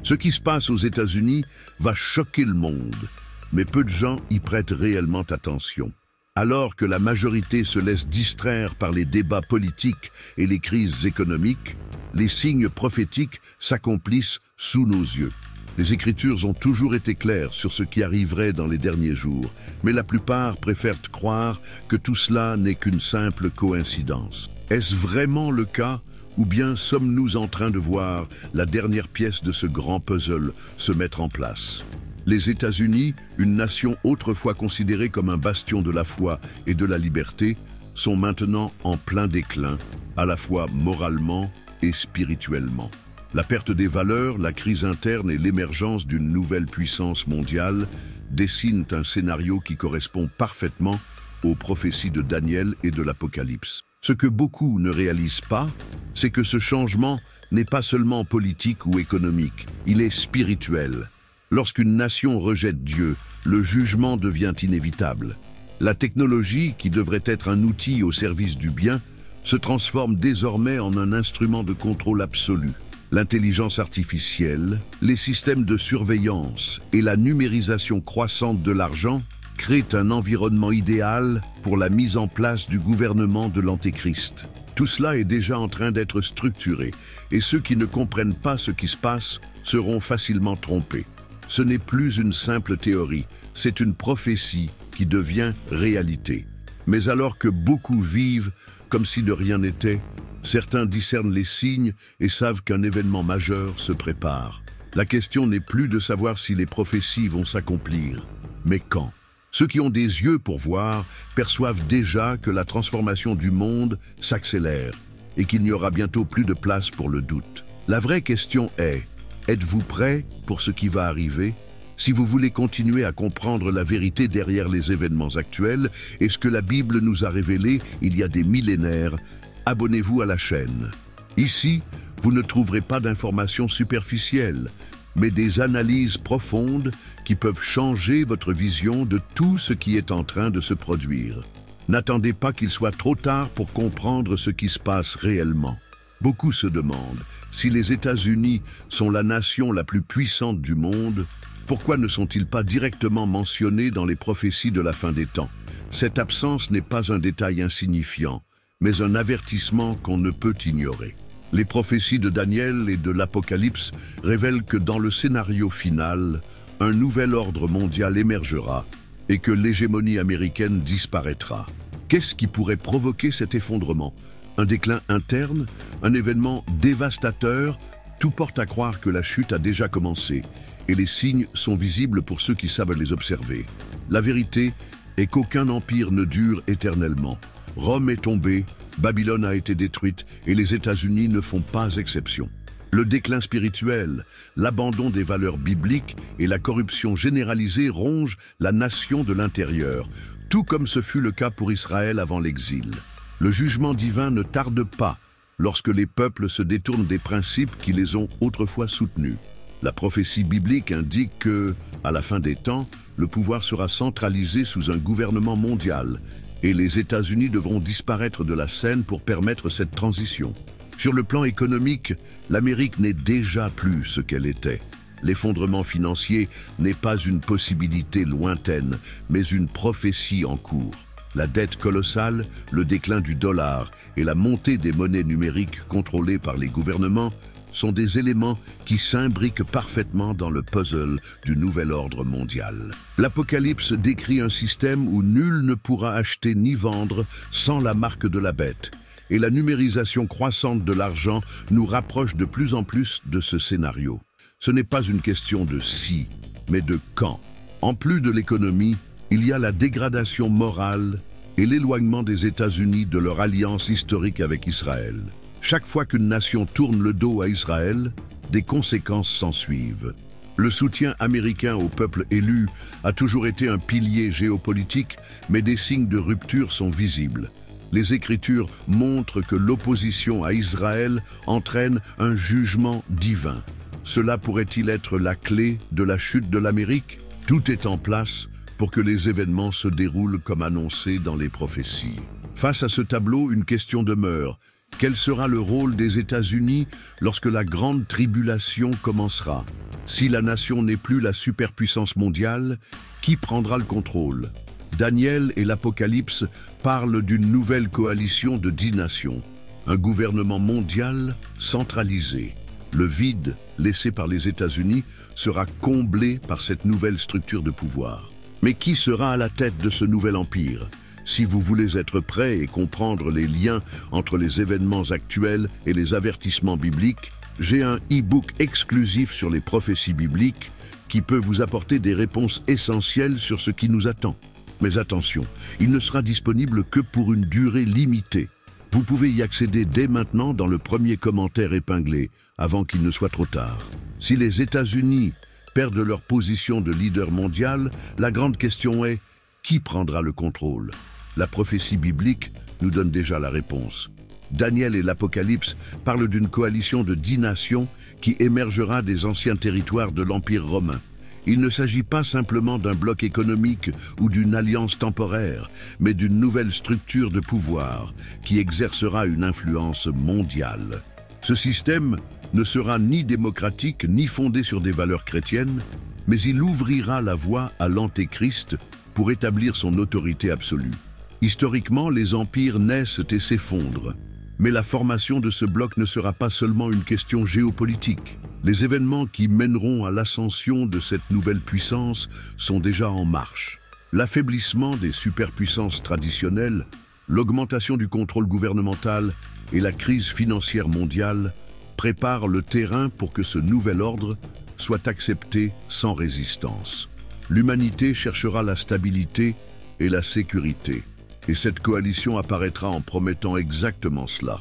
Ce qui se passe aux États-Unis va choquer le monde, mais peu de gens y prêtent réellement attention. Alors que la majorité se laisse distraire par les débats politiques et les crises économiques, les signes prophétiques s'accomplissent sous nos yeux. Les Écritures ont toujours été claires sur ce qui arriverait dans les derniers jours, mais la plupart préfèrent croire que tout cela n'est qu'une simple coïncidence. Est-ce vraiment le cas, ou bien sommes-nous en train de voir la dernière pièce de ce grand puzzle se mettre en place? Les États-Unis, une nation autrefois considérée comme un bastion de la foi et de la liberté, sont maintenant en plein déclin, à la fois moralement et spirituellement. La perte des valeurs, la crise interne et l'émergence d'une nouvelle puissance mondiale dessinent un scénario qui correspond parfaitement aux prophéties de Daniel et de l'Apocalypse. Ce que beaucoup ne réalisent pas, c'est que ce changement n'est pas seulement politique ou économique, il est spirituel. Lorsqu'une nation rejette Dieu, le jugement devient inévitable. La technologie, qui devrait être un outil au service du bien, se transforme désormais en un instrument de contrôle absolu. L'intelligence artificielle, les systèmes de surveillance et la numérisation croissante de l'argent créent un environnement idéal pour la mise en place du gouvernement de l'Antéchrist. Tout cela est déjà en train d'être structuré, et ceux qui ne comprennent pas ce qui se passe seront facilement trompés. Ce n'est plus une simple théorie, c'est une prophétie qui devient réalité. Mais alors que beaucoup vivent comme si de rien n'était, certains discernent les signes et savent qu'un événement majeur se prépare. La question n'est plus de savoir si les prophéties vont s'accomplir, mais quand. Ceux qui ont des yeux pour voir perçoivent déjà que la transformation du monde s'accélère et qu'il n'y aura bientôt plus de place pour le doute. La vraie question est, êtes-vous prêts pour ce qui va arriver? Si vous voulez continuer à comprendre la vérité derrière les événements actuels et ce que la Bible nous a révélé il y a des millénaires, abonnez-vous à la chaîne. Ici, vous ne trouverez pas d'informations superficielles, mais des analyses profondes qui peuvent changer votre vision de tout ce qui est en train de se produire. N'attendez pas qu'il soit trop tard pour comprendre ce qui se passe réellement. Beaucoup se demandent, si les États-Unis sont la nation la plus puissante du monde, pourquoi ne sont-ils pas directement mentionnés dans les prophéties de la fin des temps? Cette absence n'est pas un détail insignifiant, mais un avertissement qu'on ne peut ignorer. Les prophéties de Daniel et de l'Apocalypse révèlent que dans le scénario final, un nouvel ordre mondial émergera et que l'hégémonie américaine disparaîtra. Qu'est-ce qui pourrait provoquer cet effondrement? Un déclin interne? Un événement dévastateur? Tout porte à croire que la chute a déjà commencé et les signes sont visibles pour ceux qui savent les observer. La vérité est qu'aucun empire ne dure éternellement. Rome est tombée, Babylone a été détruite et les États-Unis ne font pas exception. Le déclin spirituel, l'abandon des valeurs bibliques et la corruption généralisée rongent la nation de l'intérieur, tout comme ce fut le cas pour Israël avant l'exil. Le jugement divin ne tarde pas lorsque les peuples se détournent des principes qui les ont autrefois soutenus. La prophétie biblique indique que, à la fin des temps, le pouvoir sera centralisé sous un gouvernement mondial et les États-Unis devront disparaître de la scène pour permettre cette transition. Sur le plan économique, l'Amérique n'est déjà plus ce qu'elle était. L'effondrement financier n'est pas une possibilité lointaine, mais une prophétie en cours. La dette colossale, le déclin du dollar et la montée des monnaies numériques contrôlées par les gouvernements sont des éléments qui s'imbriquent parfaitement dans le puzzle du nouvel ordre mondial. L'Apocalypse décrit un système où nul ne pourra acheter ni vendre sans la marque de la bête, et la numérisation croissante de l'argent nous rapproche de plus en plus de ce scénario. Ce n'est pas une question de si, mais de quand. En plus de l'économie, il y a la dégradation morale et l'éloignement des États-Unis de leur alliance historique avec Israël. Chaque fois qu'une nation tourne le dos à Israël, des conséquences s'ensuivent. Le soutien américain au peuple élu a toujours été un pilier géopolitique, mais des signes de rupture sont visibles. Les Écritures montrent que l'opposition à Israël entraîne un jugement divin. Cela pourrait-il être la clé de la chute de l'Amérique? Tout est en place pour que les événements se déroulent comme annoncé dans les prophéties. Face à ce tableau, une question demeure. Quel sera le rôle des États-Unis lorsque la grande tribulation commencera? Si la nation n'est plus la superpuissance mondiale, qui prendra le contrôle? Daniel et l'Apocalypse parlent d'une nouvelle coalition de 10 nations, un gouvernement mondial centralisé. Le vide laissé par les États-Unis sera comblé par cette nouvelle structure de pouvoir. Mais qui sera à la tête de ce nouvel empire? Si vous voulez être prêt et comprendre les liens entre les événements actuels et les avertissements bibliques, j'ai un e-book exclusif sur les prophéties bibliques qui peut vous apporter des réponses essentielles sur ce qui nous attend. Mais attention, il ne sera disponible que pour une durée limitée. Vous pouvez y accéder dès maintenant dans le premier commentaire épinglé, avant qu'il ne soit trop tard. Si les États-Unis perdent leur position de leader mondial, la grande question est, qui prendra le contrôle? La prophétie biblique nous donne déjà la réponse. Daniel et l'Apocalypse parlent d'une coalition de 10 nations qui émergera des anciens territoires de l'Empire romain. Il ne s'agit pas simplement d'un bloc économique ou d'une alliance temporaire, mais d'une nouvelle structure de pouvoir qui exercera une influence mondiale. Ce système ne sera ni démocratique ni fondé sur des valeurs chrétiennes, mais il ouvrira la voie à l'Antéchrist pour établir son autorité absolue. Historiquement, les empires naissent et s'effondrent. Mais la formation de ce bloc ne sera pas seulement une question géopolitique. Les événements qui mèneront à l'ascension de cette nouvelle puissance sont déjà en marche. L'affaiblissement des superpuissances traditionnelles, l'augmentation du contrôle gouvernemental et la crise financière mondiale préparent le terrain pour que ce nouvel ordre soit accepté sans résistance. L'humanité cherchera la stabilité et la sécurité. Et cette coalition apparaîtra en promettant exactement cela.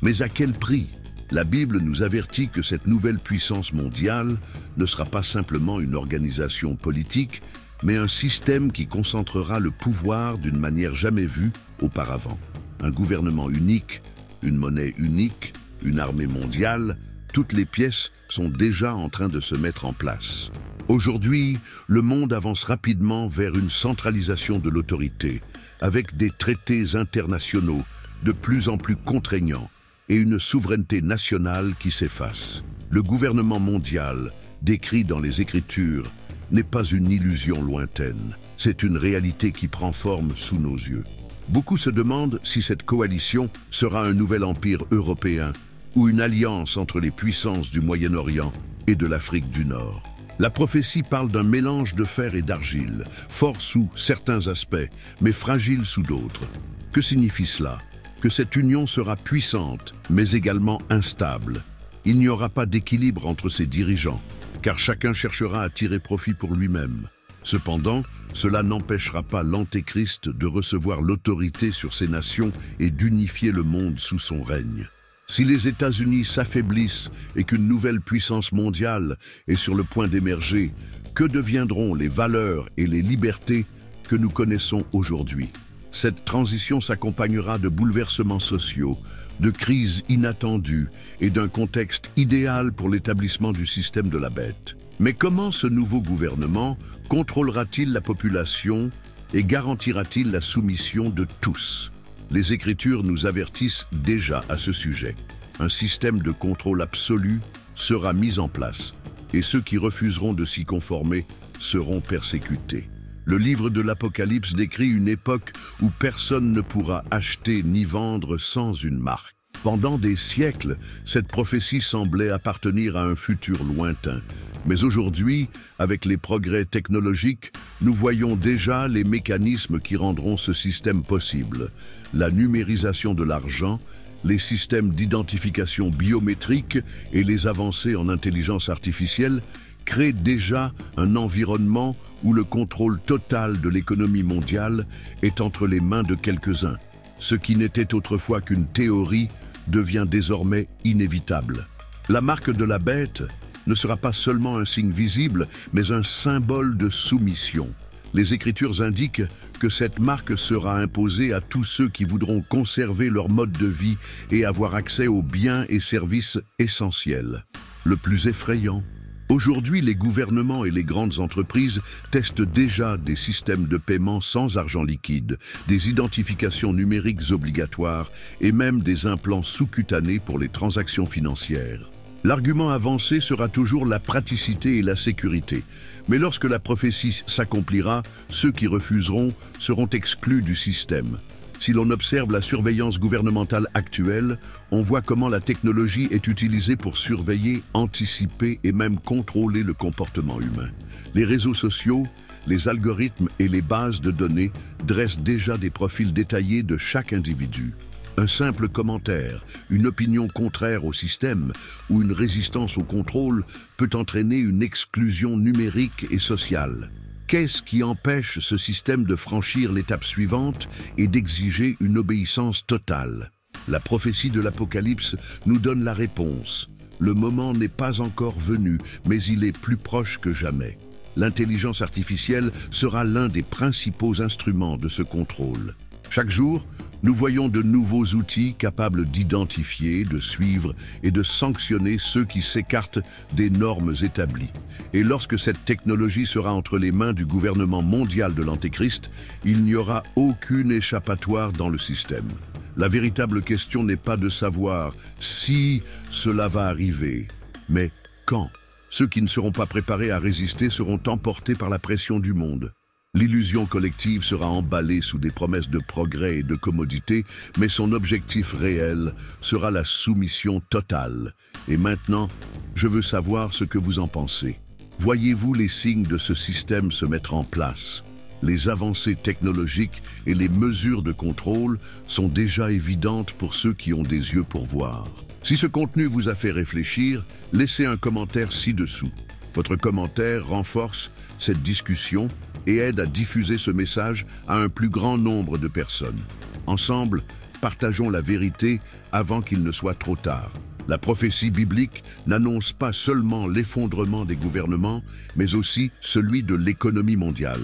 Mais à quel prix? La Bible nous avertit que cette nouvelle puissance mondiale ne sera pas simplement une organisation politique, mais un système qui concentrera le pouvoir d'une manière jamais vue auparavant. Un gouvernement unique, une monnaie unique, une armée mondiale, toutes les pièces sont déjà en train de se mettre en place. Aujourd'hui, le monde avance rapidement vers une centralisation de l'autorité, avec des traités internationaux de plus en plus contraignants et une souveraineté nationale qui s'efface. Le gouvernement mondial, décrit dans les Écritures, n'est pas une illusion lointaine. C'est une réalité qui prend forme sous nos yeux. Beaucoup se demandent si cette coalition sera un nouvel empire européen ou une alliance entre les puissances du Moyen-Orient et de l'Afrique du Nord. La prophétie parle d'un mélange de fer et d'argile, fort sous certains aspects, mais fragile sous d'autres. Que signifie cela? Que cette union sera puissante, mais également instable. Il n'y aura pas d'équilibre entre ses dirigeants, car chacun cherchera à tirer profit pour lui-même. Cependant, cela n'empêchera pas l'Antéchrist de recevoir l'autorité sur ces nations et d'unifier le monde sous son règne. Si les États-Unis s'affaiblissent et qu'une nouvelle puissance mondiale est sur le point d'émerger, que deviendront les valeurs et les libertés que nous connaissons aujourd'hui? Cette transition s'accompagnera de bouleversements sociaux, de crises inattendues et d'un contexte idéal pour l'établissement du système de la bête. Mais comment ce nouveau gouvernement contrôlera-t-il la population et garantira-t-il la soumission de tous? Les Écritures nous avertissent déjà à ce sujet. Un système de contrôle absolu sera mis en place, et ceux qui refuseront de s'y conformer seront persécutés. Le livre de l'Apocalypse décrit une époque où personne ne pourra acheter ni vendre sans une marque. Pendant des siècles, cette prophétie semblait appartenir à un futur lointain. Mais aujourd'hui, avec les progrès technologiques, nous voyons déjà les mécanismes qui rendront ce système possible. La numérisation de l'argent, les systèmes d'identification biométrique et les avancées en intelligence artificielle créent déjà un environnement où le contrôle total de l'économie mondiale est entre les mains de quelques-uns. Ce qui n'était autrefois qu'une théorie devient désormais inévitable. La marque de la bête ne sera pas seulement un signe visible, mais un symbole de soumission. Les Écritures indiquent que cette marque sera imposée à tous ceux qui voudront conserver leur mode de vie et avoir accès aux biens et services essentiels. Le plus effrayant, aujourd'hui, les gouvernements et les grandes entreprises testent déjà des systèmes de paiement sans argent liquide, des identifications numériques obligatoires et même des implants sous-cutanés pour les transactions financières. L'argument avancé sera toujours la praticité et la sécurité. Mais lorsque la prophétie s'accomplira, ceux qui refuseront seront exclus du système. Si l'on observe la surveillance gouvernementale actuelle, on voit comment la technologie est utilisée pour surveiller, anticiper et même contrôler le comportement humain. Les réseaux sociaux, les algorithmes et les bases de données dressent déjà des profils détaillés de chaque individu. Un simple commentaire, une opinion contraire au système ou une résistance au contrôle peut entraîner une exclusion numérique et sociale. Qu'est-ce qui empêche ce système de franchir l'étape suivante et d'exiger une obéissance totale? La prophétie de l'Apocalypse nous donne la réponse. Le moment n'est pas encore venu, mais il est plus proche que jamais. L'intelligence artificielle sera l'un des principaux instruments de ce contrôle. Chaque jour, nous voyons de nouveaux outils capables d'identifier, de suivre et de sanctionner ceux qui s'écartent des normes établies. Et lorsque cette technologie sera entre les mains du gouvernement mondial de l'Antéchrist, il n'y aura aucune échappatoire dans le système. La véritable question n'est pas de savoir si cela va arriver, mais quand. Ceux qui ne seront pas préparés à résister seront emportés par la pression du monde. L'illusion collective sera emballée sous des promesses de progrès et de commodité, mais son objectif réel sera la soumission totale. Et maintenant, je veux savoir ce que vous en pensez. Voyez-vous les signes de ce système se mettre en place? Les avancées technologiques et les mesures de contrôle sont déjà évidentes pour ceux qui ont des yeux pour voir. Si ce contenu vous a fait réfléchir, laissez un commentaire ci-dessous. Votre commentaire renforce cette discussion et aide à diffuser ce message à un plus grand nombre de personnes. Ensemble, partageons la vérité avant qu'il ne soit trop tard. La prophétie biblique n'annonce pas seulement l'effondrement des gouvernements, mais aussi celui de l'économie mondiale.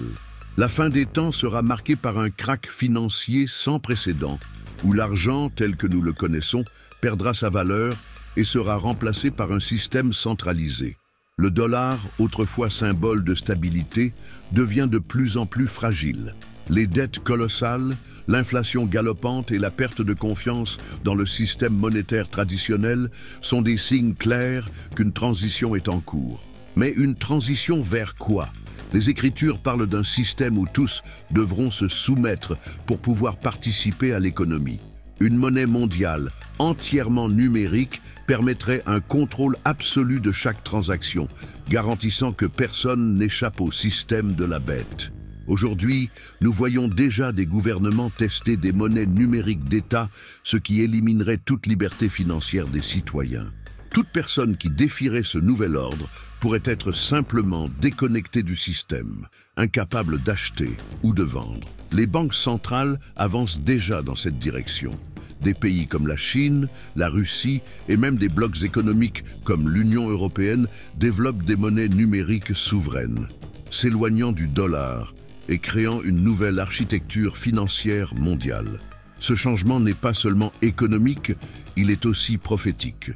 La fin des temps sera marquée par un krach financier sans précédent, où l'argent tel que nous le connaissons perdra sa valeur et sera remplacé par un système centralisé. Le dollar, autrefois symbole de stabilité, devient de plus en plus fragile. Les dettes colossales, l'inflation galopante et la perte de confiance dans le système monétaire traditionnel sont des signes clairs qu'une transition est en cours. Mais une transition vers quoi? Les Écritures parlent d'un système où tous devront se soumettre pour pouvoir participer à l'économie. Une monnaie mondiale entièrement numérique permettrait un contrôle absolu de chaque transaction, garantissant que personne n'échappe au système de la bête. Aujourd'hui, nous voyons déjà des gouvernements tester des monnaies numériques d'État, ce qui éliminerait toute liberté financière des citoyens. Toute personne qui défierait ce nouvel ordre pourrait être simplement déconnectée du système, incapable d'acheter ou de vendre. Les banques centrales avancent déjà dans cette direction. Des pays comme la Chine, la Russie et même des blocs économiques comme l'Union européenne développent des monnaies numériques souveraines, s'éloignant du dollar et créant une nouvelle architecture financière mondiale. Ce changement n'est pas seulement économique, il est aussi prophétique.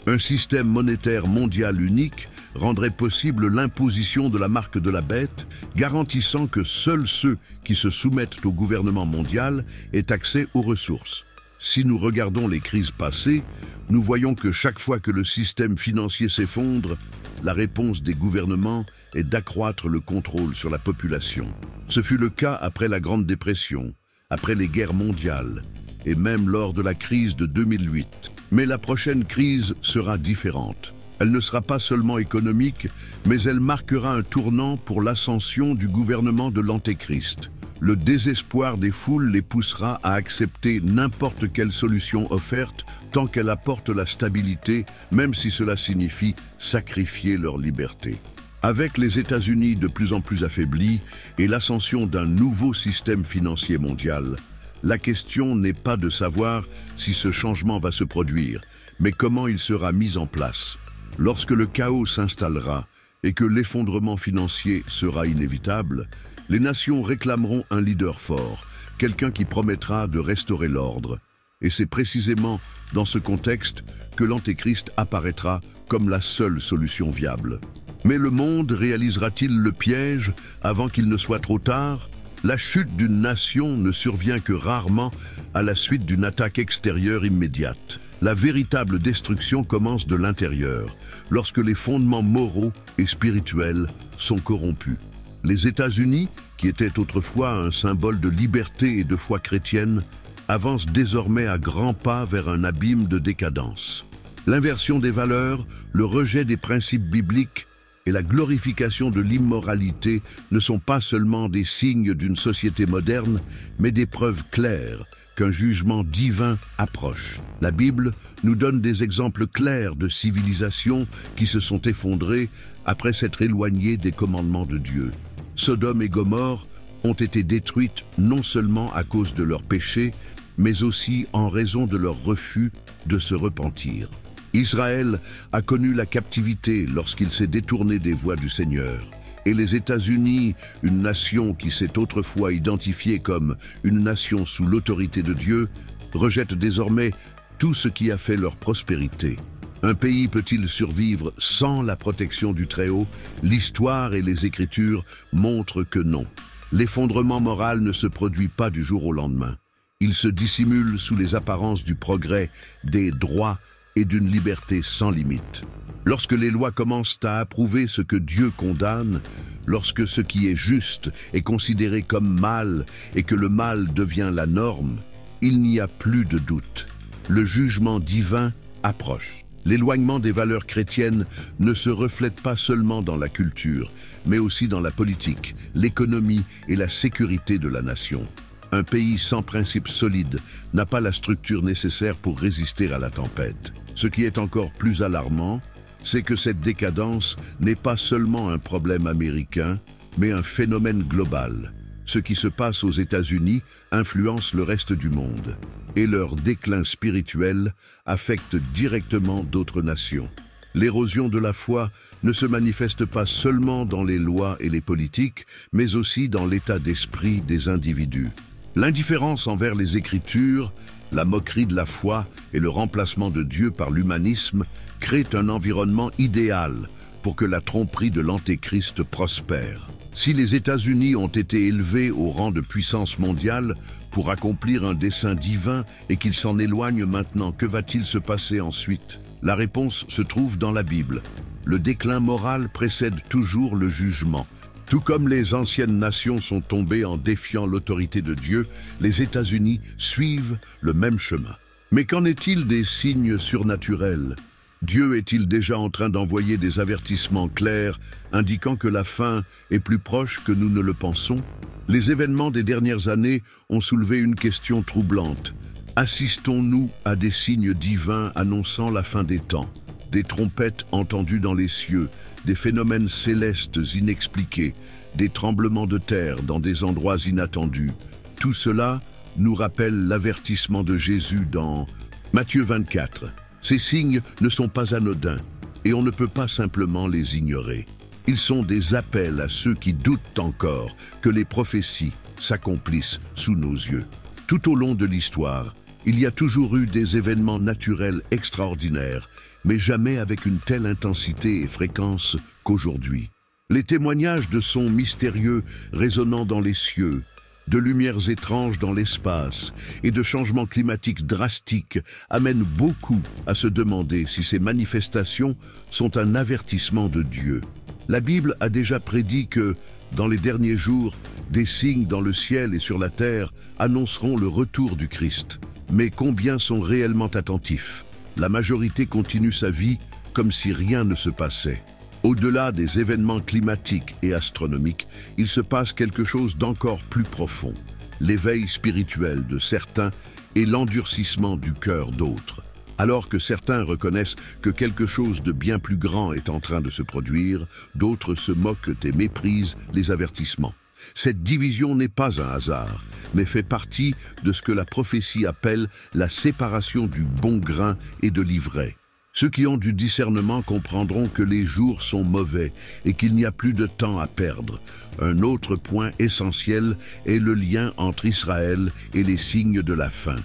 Un système monétaire mondial unique rendrait possible l'imposition de la marque de la bête, garantissant que seuls ceux qui se soumettent au gouvernement mondial aient accès aux ressources. Si nous regardons les crises passées, nous voyons que chaque fois que le système financier s'effondre, la réponse des gouvernements est d'accroître le contrôle sur la population. Ce fut le cas après la Grande Dépression, après les guerres mondiales et même lors de la crise de 2008. Mais la prochaine crise sera différente. Elle ne sera pas seulement économique, mais elle marquera un tournant pour l'ascension du gouvernement de l'Antéchrist. Le désespoir des foules les poussera à accepter n'importe quelle solution offerte tant qu'elle apporte la stabilité, même si cela signifie sacrifier leur liberté. Avec les États-Unis de plus en plus affaiblis et l'ascension d'un nouveau système financier mondial, la question n'est pas de savoir si ce changement va se produire, mais comment il sera mis en place. Lorsque le chaos s'installera et que l'effondrement financier sera inévitable, les nations réclameront un leader fort, quelqu'un qui promettra de restaurer l'ordre. Et c'est précisément dans ce contexte que l'Antéchrist apparaîtra comme la seule solution viable. Mais le monde réalisera-t-il le piège avant qu'il ne soit trop tard? La chute d'une nation ne survient que rarement à la suite d'une attaque extérieure immédiate. La véritable destruction commence de l'intérieur, lorsque les fondements moraux et spirituels sont corrompus. Les États-Unis, qui étaient autrefois un symbole de liberté et de foi chrétienne, avancent désormais à grands pas vers un abîme de décadence. L'inversion des valeurs, le rejet des principes bibliques et la glorification de l'immoralité ne sont pas seulement des signes d'une société moderne, mais des preuves claires qu'un jugement divin approche. La Bible nous donne des exemples clairs de civilisations qui se sont effondrées après s'être éloignées des commandements de Dieu. Sodome et Gomorrhe ont été détruites non seulement à cause de leurs péchés, mais aussi en raison de leur refus de se repentir. Israël a connu la captivité lorsqu'il s'est détourné des voies du Seigneur. Et les États-Unis, une nation qui s'est autrefois identifiée comme une nation sous l'autorité de Dieu, rejettent désormais tout ce qui a fait leur prospérité. Un pays peut-il survivre sans la protection du Très-Haut? L'histoire et les Écritures montrent que non. L'effondrement moral ne se produit pas du jour au lendemain. Il se dissimule sous les apparences du progrès, des droits et d'une liberté sans limite. Lorsque les lois commencent à approuver ce que Dieu condamne, lorsque ce qui est juste est considéré comme mal et que le mal devient la norme, il n'y a plus de doute. Le jugement divin approche. L'éloignement des valeurs chrétiennes ne se reflète pas seulement dans la culture, mais aussi dans la politique, l'économie et la sécurité de la nation. Un pays sans principes solides n'a pas la structure nécessaire pour résister à la tempête. Ce qui est encore plus alarmant, c'est que cette décadence n'est pas seulement un problème américain, mais un phénomène global. Ce qui se passe aux États-Unis influence le reste du monde, et leur déclin spirituel affecte directement d'autres nations. L'érosion de la foi ne se manifeste pas seulement dans les lois et les politiques, mais aussi dans l'état d'esprit des individus. L'indifférence envers les Écritures, la moquerie de la foi et le remplacement de Dieu par l'humanisme créent un environnement idéal pour que la tromperie de l'Antéchrist prospère. Si les États-Unis ont été élevés au rang de puissance mondiale pour accomplir un dessein divin et qu'ils s'en éloignent maintenant, que va-t-il se passer ensuite? La réponse se trouve dans la Bible. Le déclin moral précède toujours le jugement. Tout comme les anciennes nations sont tombées en défiant l'autorité de Dieu, les États-Unis suivent le même chemin. Mais qu'en est-il des signes surnaturels? Dieu est-il déjà en train d'envoyer des avertissements clairs indiquant que la fin est plus proche que nous ne le pensons? Les événements des dernières années ont soulevé une question troublante. Assistons-nous à des signes divins annonçant la fin des temps? Des trompettes entendues dans les cieux, des phénomènes célestes inexpliqués, des tremblements de terre dans des endroits inattendus. Tout cela nous rappelle l'avertissement de Jésus dans Matthieu 24. Ces signes ne sont pas anodins et on ne peut pas simplement les ignorer. Ils sont des appels à ceux qui doutent encore que les prophéties s'accomplissent sous nos yeux. Tout au long de l'histoire, il y a toujours eu des événements naturels extraordinaires, mais jamais avec une telle intensité et fréquence qu'aujourd'hui. Les témoignages de sons mystérieux résonnant dans les cieux, de lumières étranges dans l'espace et de changements climatiques drastiques amènent beaucoup à se demander si ces manifestations sont un avertissement de Dieu. La Bible a déjà prédit que, dans les derniers jours, des signes dans le ciel et sur la terre annonceront le retour du Christ. Mais combien sont réellement attentifs? La majorité continue sa vie comme si rien ne se passait. Au-delà des événements climatiques et astronomiques, il se passe quelque chose d'encore plus profond. L'éveil spirituel de certains et l'endurcissement du cœur d'autres. Alors que certains reconnaissent que quelque chose de bien plus grand est en train de se produire, d'autres se moquent et méprisent les avertissements. Cette division n'est pas un hasard, mais fait partie de ce que la prophétie appelle la séparation du bon grain et de l'ivraie. Ceux qui ont du discernement comprendront que les jours sont mauvais et qu'il n'y a plus de temps à perdre. Un autre point essentiel est le lien entre Israël et les signes de la fin.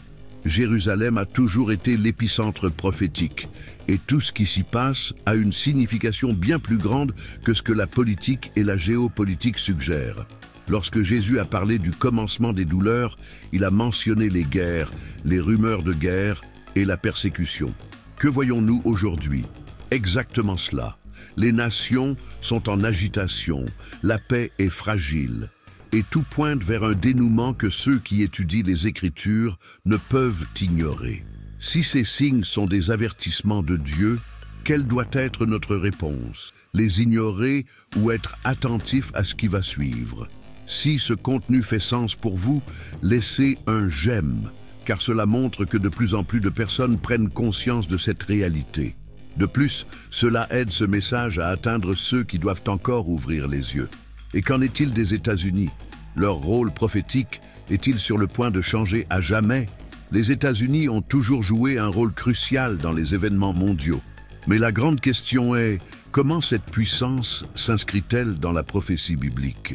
Jérusalem a toujours été l'épicentre prophétique, et tout ce qui s'y passe a une signification bien plus grande que ce que la politique et la géopolitique suggèrent. Lorsque Jésus a parlé du commencement des douleurs, il a mentionné les guerres, les rumeurs de guerre et la persécution. Que voyons-nous aujourd'hui? Exactement cela. Les nations sont en agitation, la paix est fragile, et tout pointe vers un dénouement que ceux qui étudient les Écritures ne peuvent ignorer. Si ces signes sont des avertissements de Dieu, quelle doit être notre réponse? Les ignorer ou être attentif à ce qui va suivre? Si ce contenu fait sens pour vous, laissez un j'aime, car cela montre que de plus en plus de personnes prennent conscience de cette réalité. De plus, cela aide ce message à atteindre ceux qui doivent encore ouvrir les yeux. Et qu'en est-il des États-Unis? Leur rôle prophétique est-il sur le point de changer à jamais? Les États-Unis ont toujours joué un rôle crucial dans les événements mondiaux. Mais la grande question est, comment cette puissance s'inscrit-elle dans la prophétie biblique?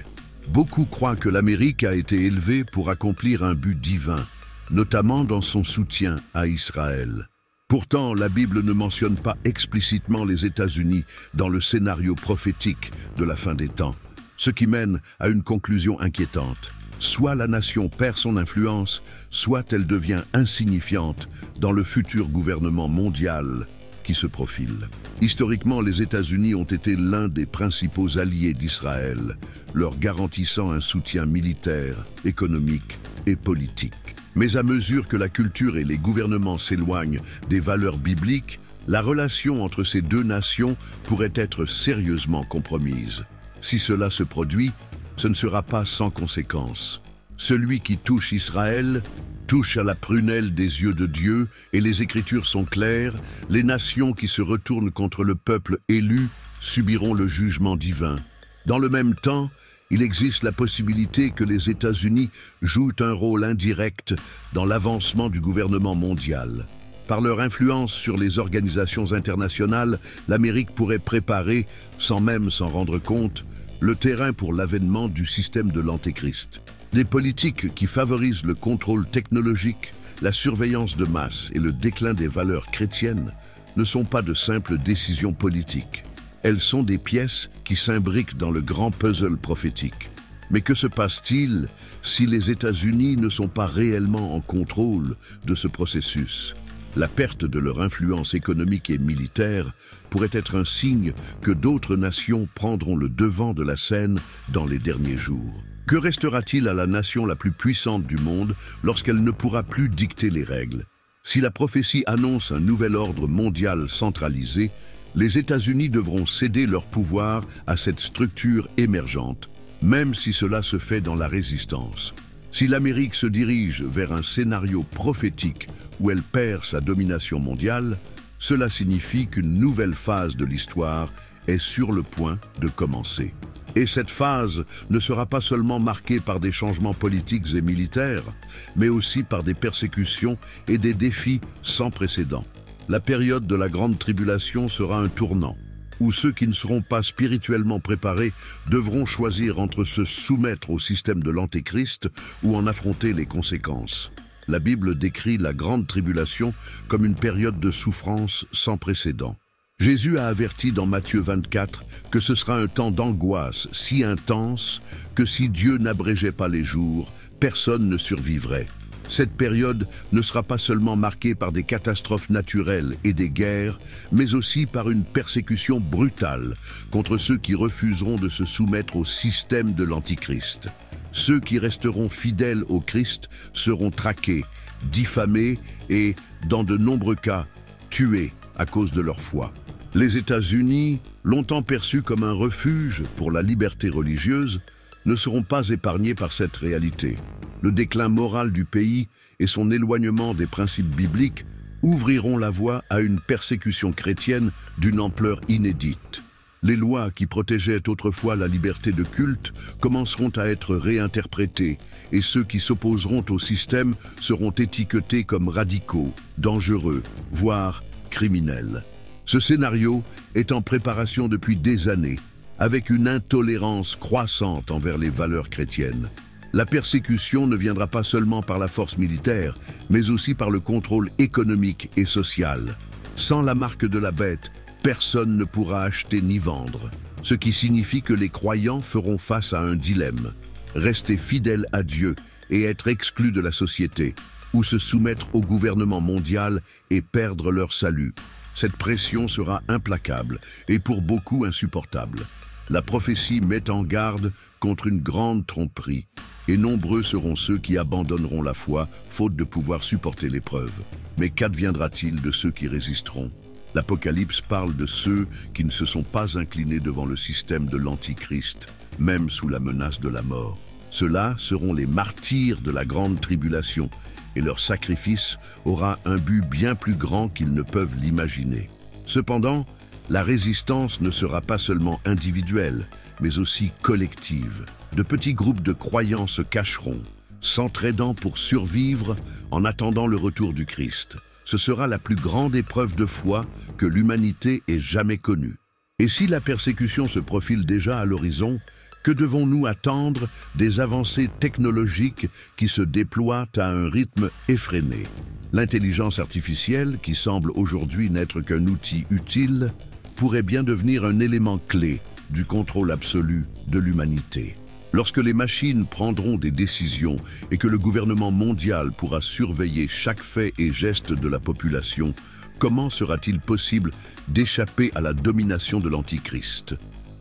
Beaucoup croient que l'Amérique a été élevée pour accomplir un but divin, notamment dans son soutien à Israël. Pourtant, la Bible ne mentionne pas explicitement les États-Unis dans le scénario prophétique de la fin des temps, ce qui mène à une conclusion inquiétante. Soit la nation perd son influence, soit elle devient insignifiante dans le futur gouvernement mondial qui se profile. Historiquement, les États-Unis ont été l'un des principaux alliés d'Israël, leur garantissant un soutien militaire, économique et politique. Mais à mesure que la culture et les gouvernements s'éloignent des valeurs bibliques, la relation entre ces deux nations pourrait être sérieusement compromise. Si cela se produit, ce ne sera pas sans conséquence. Celui qui touche Israël touche à la prunelle des yeux de Dieu, et les Écritures sont claires, les nations qui se retournent contre le peuple élu subiront le jugement divin. Dans le même temps, il existe la possibilité que les États-Unis jouent un rôle indirect dans l'avancement du gouvernement mondial. Par leur influence sur les organisations internationales, l'Amérique pourrait préparer, sans même s'en rendre compte, le terrain pour l'avènement du système de l'Antéchrist. Des politiques qui favorisent le contrôle technologique, la surveillance de masse et le déclin des valeurs chrétiennes ne sont pas de simples décisions politiques. Elles sont des pièces qui s'imbriquent dans le grand puzzle prophétique. Mais que se passe-t-il si les États-Unis ne sont pas réellement en contrôle de ce processus? La perte de leur influence économique et militaire pourrait être un signe que d'autres nations prendront le devant de la scène dans les derniers jours. Que restera-t-il à la nation la plus puissante du monde lorsqu'elle ne pourra plus dicter les règles? Si la prophétie annonce un nouvel ordre mondial centralisé, les États-Unis devront céder leur pouvoir à cette structure émergente, même si cela se fait dans la résistance. Si l'Amérique se dirige vers un scénario prophétique où elle perd sa domination mondiale, cela signifie qu'une nouvelle phase de l'histoire est sur le point de commencer. Et cette phase ne sera pas seulement marquée par des changements politiques et militaires, mais aussi par des persécutions et des défis sans précédent. La période de la Grande Tribulation sera un tournant, où ceux qui ne seront pas spirituellement préparés devront choisir entre se soumettre au système de l'Antéchrist ou en affronter les conséquences. La Bible décrit la Grande Tribulation comme une période de souffrance sans précédent. Jésus a averti dans Matthieu 24 que ce sera un temps d'angoisse si intense que si Dieu n'abrégeait pas les jours, personne ne survivrait. Cette période ne sera pas seulement marquée par des catastrophes naturelles et des guerres, mais aussi par une persécution brutale contre ceux qui refuseront de se soumettre au système de l'Antichrist. Ceux qui resteront fidèles au Christ seront traqués, diffamés et, dans de nombreux cas, tués à cause de leur foi. Les États-Unis, longtemps perçus comme un refuge pour la liberté religieuse, ne seront pas épargnés par cette réalité. Le déclin moral du pays et son éloignement des principes bibliques ouvriront la voie à une persécution chrétienne d'une ampleur inédite. Les lois qui protégeaient autrefois la liberté de culte commenceront à être réinterprétées et ceux qui s'opposeront au système seront étiquetés comme radicaux, dangereux, voire criminels. Ce scénario est en préparation depuis des années, avec une intolérance croissante envers les valeurs chrétiennes. La persécution ne viendra pas seulement par la force militaire, mais aussi par le contrôle économique et social. Sans la marque de la bête, personne ne pourra acheter ni vendre, ce qui signifie que les croyants feront face à un dilemme: rester fidèles à Dieu et être exclus de la société, ou se soumettre au gouvernement mondial et perdre leur salut. Cette pression sera implacable et pour beaucoup insupportable. La prophétie met en garde contre une grande tromperie, et nombreux seront ceux qui abandonneront la foi, faute de pouvoir supporter l'épreuve. Mais qu'adviendra-t-il de ceux qui résisteront? L'Apocalypse parle de ceux qui ne se sont pas inclinés devant le système de l'Antichrist, même sous la menace de la mort. Ceux-là seront les martyrs de la grande tribulation, et leur sacrifice aura un but bien plus grand qu'ils ne peuvent l'imaginer. Cependant, la résistance ne sera pas seulement individuelle, mais aussi collective. De petits groupes de croyants se cacheront, s'entraidant pour survivre en attendant le retour du Christ. Ce sera la plus grande épreuve de foi que l'humanité ait jamais connue. Et si la persécution se profile déjà à l'horizon, que devons-nous attendre des avancées technologiques qui se déploient à un rythme effréné? L'intelligence artificielle, qui semble aujourd'hui n'être qu'un outil utile, pourrait bien devenir un élément clé du contrôle absolu de l'humanité. Lorsque les machines prendront des décisions et que le gouvernement mondial pourra surveiller chaque fait et geste de la population, comment sera-t-il possible d'échapper à la domination de l'Antichrist?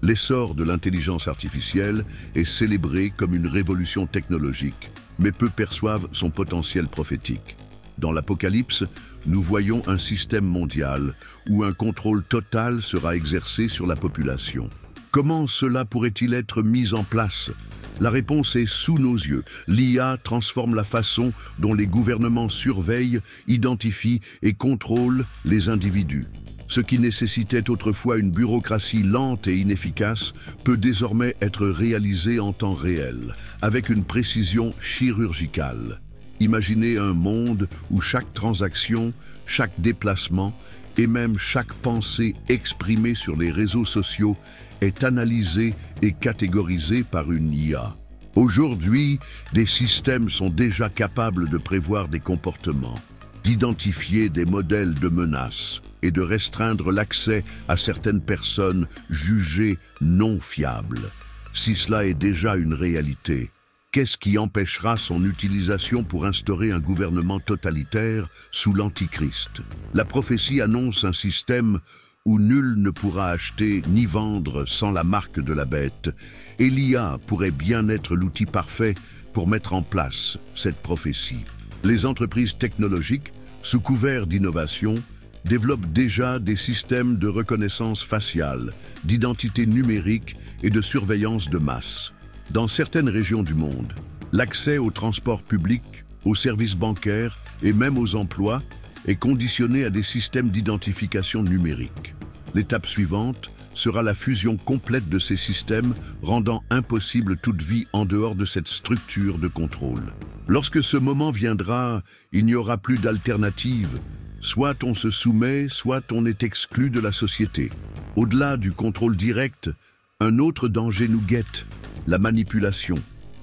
L'essor de l'intelligence artificielle est célébré comme une révolution technologique, mais peu perçoivent son potentiel prophétique. Dans l'Apocalypse, nous voyons un système mondial où un contrôle total sera exercé sur la population. Comment cela pourrait-il être mis en place? La réponse est sous nos yeux. L'IA transforme la façon dont les gouvernements surveillent, identifient et contrôlent les individus. Ce qui nécessitait autrefois une bureaucratie lente et inefficace peut désormais être réalisé en temps réel, avec une précision chirurgicale. Imaginez un monde où chaque transaction, chaque déplacement et même chaque pensée exprimée sur les réseaux sociaux est analysée et catégorisée par une IA. Aujourd'hui, des systèmes sont déjà capables de prévoir des comportements, d'identifier des modèles de menaces et de restreindre l'accès à certaines personnes jugées non fiables. Si cela est déjà une réalité, qu'est-ce qui empêchera son utilisation pour instaurer un gouvernement totalitaire sous l'Antichrist? La prophétie annonce un système où nul ne pourra acheter ni vendre sans la marque de la bête, et l'IA pourrait bien être l'outil parfait pour mettre en place cette prophétie. Les entreprises technologiques, sous couvert d'innovation, développent déjà des systèmes de reconnaissance faciale, d'identité numérique et de surveillance de masse. Dans certaines régions du monde, l'accès aux transports publics, aux services bancaires et même aux emplois est conditionné à des systèmes d'identification numérique. L'étape suivante sera la fusion complète de ces systèmes, rendant impossible toute vie en dehors de cette structure de contrôle. Lorsque ce moment viendra, il n'y aura plus d'alternative. Soit on se soumet, soit on est exclu de la société. Au-delà du contrôle direct, un autre danger nous guette, la manipulation.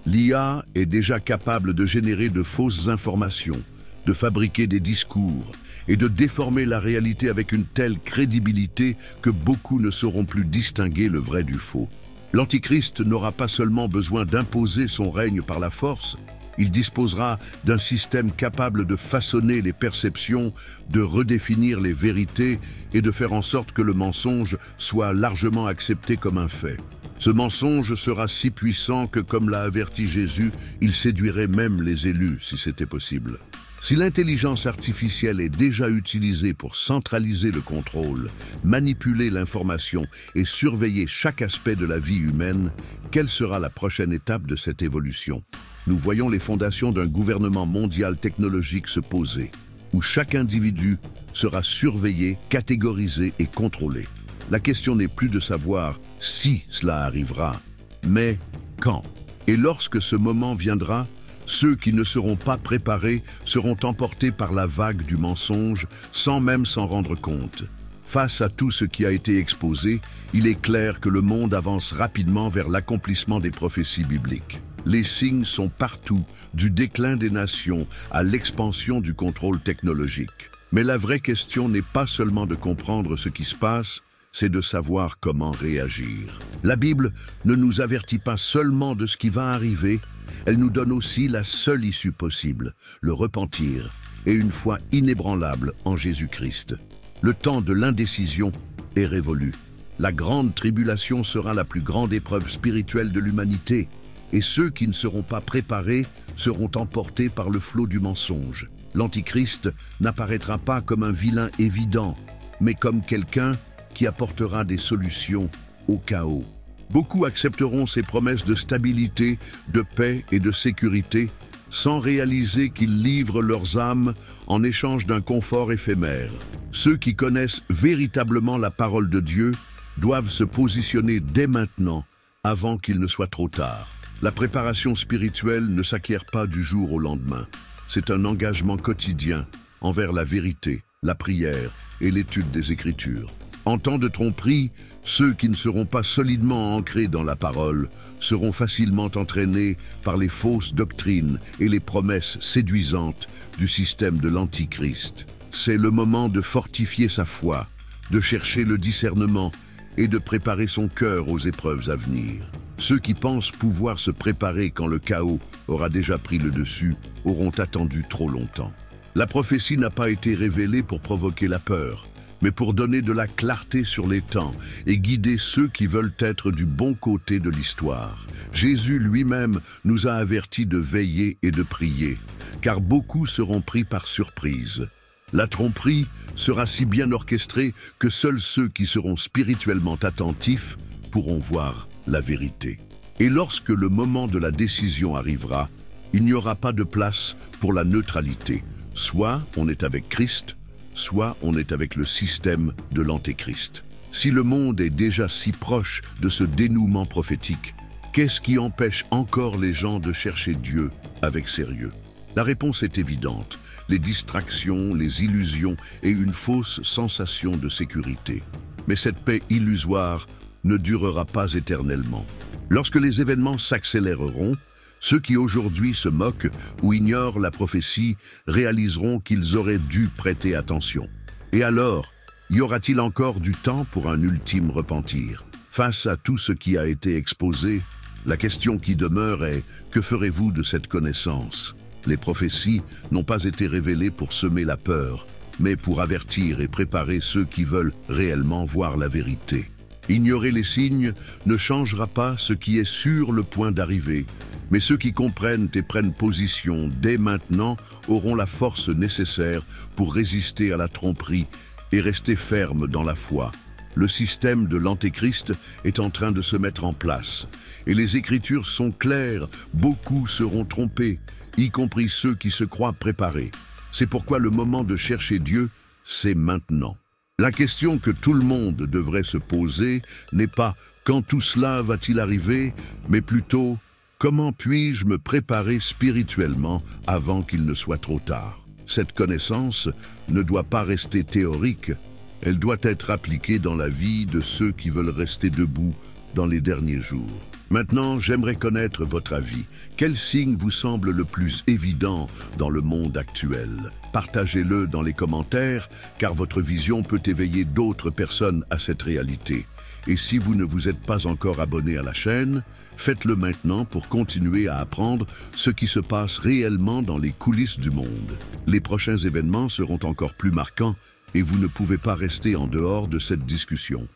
L'IA est déjà capable de générer de fausses informations, de fabriquer des discours et de déformer la réalité avec une telle crédibilité que beaucoup ne sauront plus distinguer le vrai du faux. L'Antichrist n'aura pas seulement besoin d'imposer son règne par la force, il disposera d'un système capable de façonner les perceptions, de redéfinir les vérités et de faire en sorte que le mensonge soit largement accepté comme un fait. Ce mensonge sera si puissant que, comme l'a averti Jésus, il séduirait même les élus, si c'était possible. Si l'intelligence artificielle est déjà utilisée pour centraliser le contrôle, manipuler l'information et surveiller chaque aspect de la vie humaine, quelle sera la prochaine étape de cette évolution? Nous voyons les fondations d'un gouvernement mondial technologique se poser, où chaque individu sera surveillé, catégorisé et contrôlé. La question n'est plus de savoir si cela arrivera, mais quand. Et lorsque ce moment viendra, ceux qui ne seront pas préparés seront emportés par la vague du mensonge sans même s'en rendre compte. Face à tout ce qui a été exposé, il est clair que le monde avance rapidement vers l'accomplissement des prophéties bibliques. Les signes sont partout, du déclin des nations à l'expansion du contrôle technologique. Mais la vraie question n'est pas seulement de comprendre ce qui se passe, c'est de savoir comment réagir. La Bible ne nous avertit pas seulement de ce qui va arriver, elle nous donne aussi la seule issue possible, le repentir, et une foi inébranlable en Jésus-Christ. Le temps de l'indécision est révolu. La grande tribulation sera la plus grande épreuve spirituelle de l'humanité, et ceux qui ne seront pas préparés seront emportés par le flot du mensonge. L'Antichrist n'apparaîtra pas comme un vilain évident, mais comme quelqu'un qui apportera des solutions au chaos. Beaucoup accepteront ses promesses de stabilité, de paix et de sécurité, sans réaliser qu'ils livrent leurs âmes en échange d'un confort éphémère. Ceux qui connaissent véritablement la parole de Dieu doivent se positionner dès maintenant, avant qu'il ne soit trop tard. La préparation spirituelle ne s'acquiert pas du jour au lendemain. C'est un engagement quotidien envers la vérité, la prière et l'étude des Écritures. En temps de tromperie, ceux qui ne seront pas solidement ancrés dans la parole seront facilement entraînés par les fausses doctrines et les promesses séduisantes du système de l'Antichrist. C'est le moment de fortifier sa foi, de chercher le discernement et de préparer son cœur aux épreuves à venir. Ceux qui pensent pouvoir se préparer quand le chaos aura déjà pris le dessus auront attendu trop longtemps. La prophétie n'a pas été révélée pour provoquer la peur, mais pour donner de la clarté sur les temps et guider ceux qui veulent être du bon côté de l'histoire. Jésus lui-même nous a avertis de veiller et de prier, car beaucoup seront pris par surprise. La tromperie sera si bien orchestrée que seuls ceux qui seront spirituellement attentifs pourront voir la vérité. Et lorsque le moment de la décision arrivera, il n'y aura pas de place pour la neutralité. Soit on est avec Christ, soit on est avec le système de l'Antéchrist. Si le monde est déjà si proche de ce dénouement prophétique, qu'est-ce qui empêche encore les gens de chercher Dieu avec sérieux? La réponse est évidente, les distractions, les illusions et une fausse sensation de sécurité. Mais cette paix illusoire ne durera pas éternellement. Lorsque les événements s'accéléreront, ceux qui aujourd'hui se moquent ou ignorent la prophétie réaliseront qu'ils auraient dû prêter attention. Et alors, y aura-t-il encore du temps pour un ultime repentir? Face à tout ce qui a été exposé, la question qui demeure est: que ferez-vous de cette connaissance? Les prophéties n'ont pas été révélées pour semer la peur, mais pour avertir et préparer ceux qui veulent réellement voir la vérité. Ignorer les signes ne changera pas ce qui est sur le point d'arriver, mais ceux qui comprennent et prennent position dès maintenant auront la force nécessaire pour résister à la tromperie et rester fermes dans la foi. Le système de l'Antéchrist est en train de se mettre en place, et les Écritures sont claires, beaucoup seront trompés, y compris ceux qui se croient préparés. C'est pourquoi le moment de chercher Dieu, c'est maintenant. La question que tout le monde devrait se poser n'est pas « quand tout cela va-t-il arriver ?», mais plutôt « comment puis-je me préparer spirituellement avant qu'il ne soit trop tard ?» Cette connaissance ne doit pas rester théorique, elle doit être appliquée dans la vie de ceux qui veulent rester debout dans les derniers jours. Maintenant, j'aimerais connaître votre avis. Quel signe vous semble le plus évident dans le monde actuel? Partagez-le dans les commentaires, car votre vision peut éveiller d'autres personnes à cette réalité. Et si vous ne vous êtes pas encore abonné à la chaîne, faites-le maintenant pour continuer à apprendre ce qui se passe réellement dans les coulisses du monde. Les prochains événements seront encore plus marquants et vous ne pouvez pas rester en dehors de cette discussion.